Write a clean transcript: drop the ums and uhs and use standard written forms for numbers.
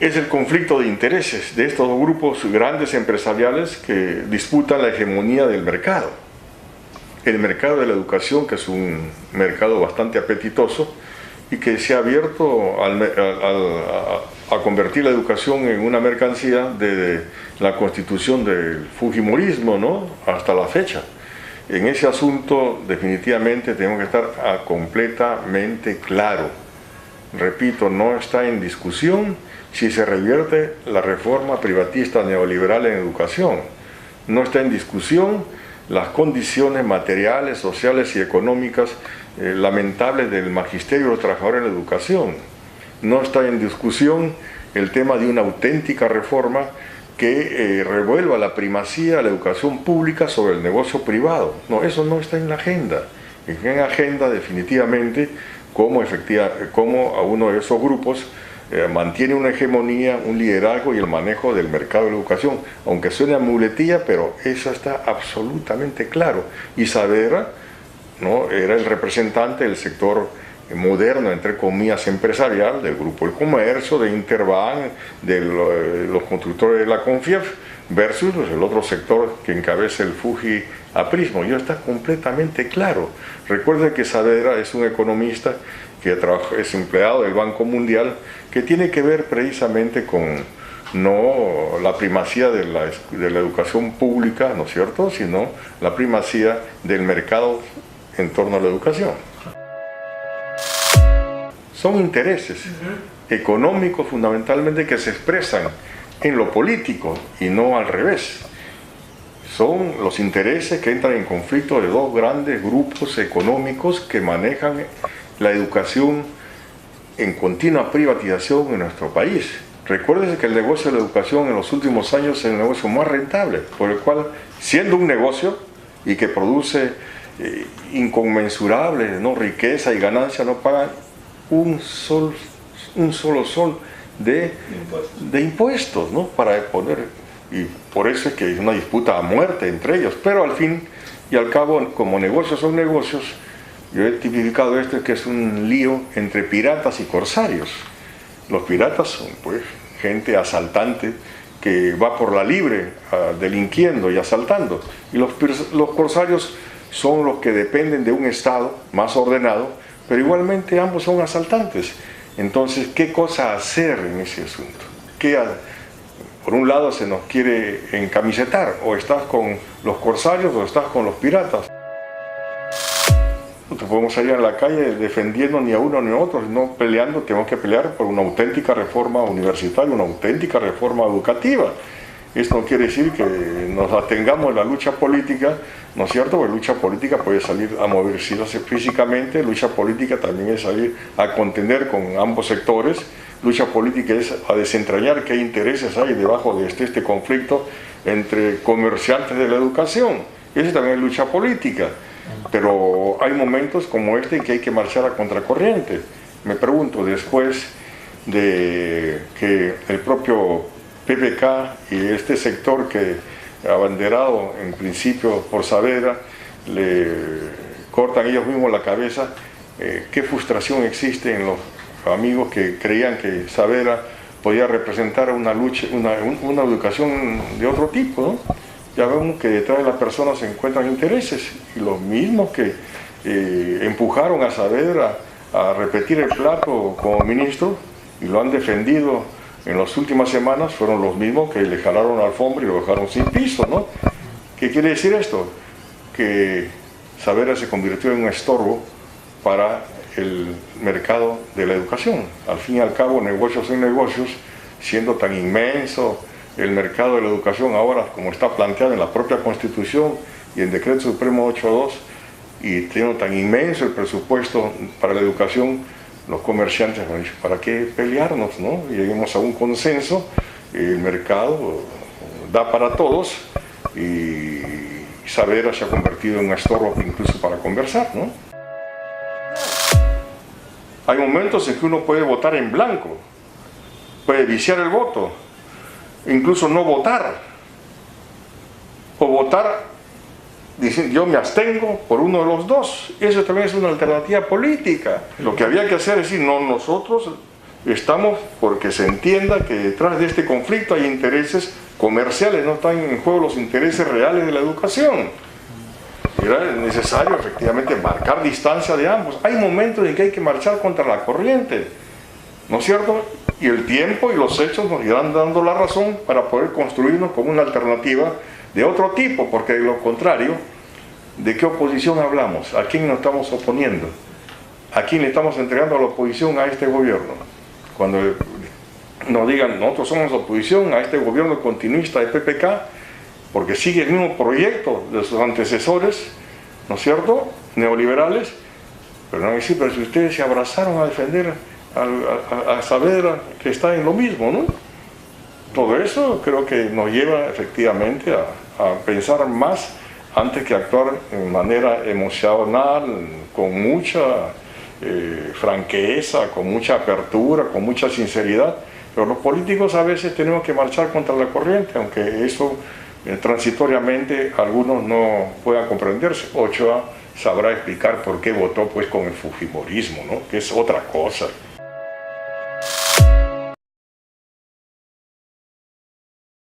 es el conflicto de intereses de estos grupos grandes empresariales que disputan la hegemonía del mercado. El mercado de la educación, que es un mercado bastante apetitoso y que se ha abierto a convertir la educación en una mercancía desde la constitución del fujimorismo, ¿no?, hasta la fecha. En ese asunto definitivamente tenemos que estar completamente claro. Repito, no está en discusión si se revierte la reforma privatista neoliberal en educación. No está en discusión las condiciones materiales, sociales y económicas lamentables del magisterio de los trabajadores en la educación. No está en discusión el tema de una auténtica reforma que revuelva la primacía de la educación pública sobre el negocio privado. No, eso no está en la agenda. En la agenda definitivamente cómo a uno de esos grupos mantiene una hegemonía, un liderazgo y el manejo del mercado de la educación, aunque suene a muletilla, pero eso está absolutamente claro. Y Saavedra, ¿no?, era el representante del sector moderno, entre comillas, empresarial, del Grupo del Comercio, de Interbank, de los constructores de la Confief, versus el otro sector que encabeza el Fuji Aprismo. Ya está completamente claro. Recuerde que Saavedra es un economista que es empleado del Banco Mundial, que tiene que ver precisamente con no la primacía de la educación pública, ¿no es cierto?, sino la primacía del mercado en torno a la educación. Son intereses económicos fundamentalmente que se expresan en lo político y no al revés. Son los intereses que entran en conflicto de dos grandes grupos económicos que manejan la educación en continua privatización en nuestro país. Recuérdense que el negocio de la educación en los últimos años es el negocio más rentable, por el cual, siendo un negocio y que produce inconmensurable, ¿no?, riqueza y ganancia, no pagan un solo sol de impuestos, ¿no?, para poner, y por eso es que hay una disputa a muerte entre ellos, pero al fin y al cabo, como negocios son negocios, yo he tipificado esto que es un lío entre piratas y corsarios. Los piratas son, pues, gente asaltante que va por la libre delinquiendo y asaltando, y los corsarios son los que dependen de un Estado más ordenado, pero igualmente ambos son asaltantes. Entonces, ¿qué cosa hacer en ese asunto? Por un lado se nos quiere encamisetar, o estás con los corsarios o estás con los piratas. No podemos salir a la calle defendiendo ni a uno ni a otro, sino peleando. Tenemos que pelear por una auténtica reforma universitaria, una auténtica reforma educativa. Esto no quiere decir que nos atengamos en la lucha política, ¿no es cierto? Porque lucha política puede salir a moverse físicamente, lucha política también es salir a contender con ambos sectores, lucha política es a desentrañar qué intereses hay debajo de este conflicto entre comerciantes de la educación. Eso también es lucha política, pero hay momentos como este en que hay que marchar a contracorriente. Me pregunto, después de que el propio PPK y este sector que abanderado en principio por Saavedra le cortan ellos mismos la cabeza, qué frustración existe en los amigos que creían que Saavedra podía representar una lucha, una educación de otro tipo, ¿no? Ya vemos que detrás de las personas se encuentran intereses, y los mismos que empujaron a Saavedra a repetir el plato como ministro y lo han defendido en las últimas semanas fueron los mismos que le jalaron la alfombra y lo dejaron sin piso, ¿no? ¿Qué quiere decir esto? Que Saavedra se convirtió en un estorbo para el mercado de la educación. Al fin y al cabo, negocios son negocios, siendo tan inmenso el mercado de la educación ahora como está planteado en la propia Constitución y en Decreto Supremo 8.2, y teniendo tan inmenso el presupuesto para la educación, los comerciantes han dicho, ¿para qué pelearnos, no? Lleguemos a un consenso, el mercado da para todos, y Saavedra se ha convertido en un estorbo incluso para conversar, ¿no? Hay momentos en que uno puede votar en blanco, puede viciar el voto, incluso no votar, o votar diciendo yo me abstengo por uno de los dos. Eso también es una alternativa política. Lo que había que hacer es decir, no, nosotros Estamos porque se entienda que detrás de este conflicto hay intereses comerciales, no están en juego los intereses reales de la educación. Era necesario efectivamente marcar distancia de ambos. Hay momentos en que hay que marchar contra la corriente, ¿no es cierto? Y el tiempo y los hechos nos irán dando la razón para poder construirnos como una alternativa de otro tipo, porque de lo contrario, ¿de qué oposición hablamos? ¿A quién nos estamos oponiendo? ¿A quién le estamos entregando la oposición a este gobierno? Cuando nos digan, nosotros somos oposición a este gobierno continuista de PPK, porque sigue el mismo proyecto de sus antecesores, ¿no es cierto?, neoliberales, pero no van a decir, pero si ustedes se abrazaron a defender a Saavedra, que está en lo mismo, ¿no? Todo eso creo que nos lleva efectivamente a pensar más antes que actuar de manera emocional, con mucha franqueza, con mucha apertura, con mucha sinceridad. Pero los políticos a veces tenemos que marchar contra la corriente, aunque eso transitoriamente algunos no puedan comprenderse. Ochoa sabrá explicar por qué votó pues con el fujimorismo, ¿no?, que es otra cosa.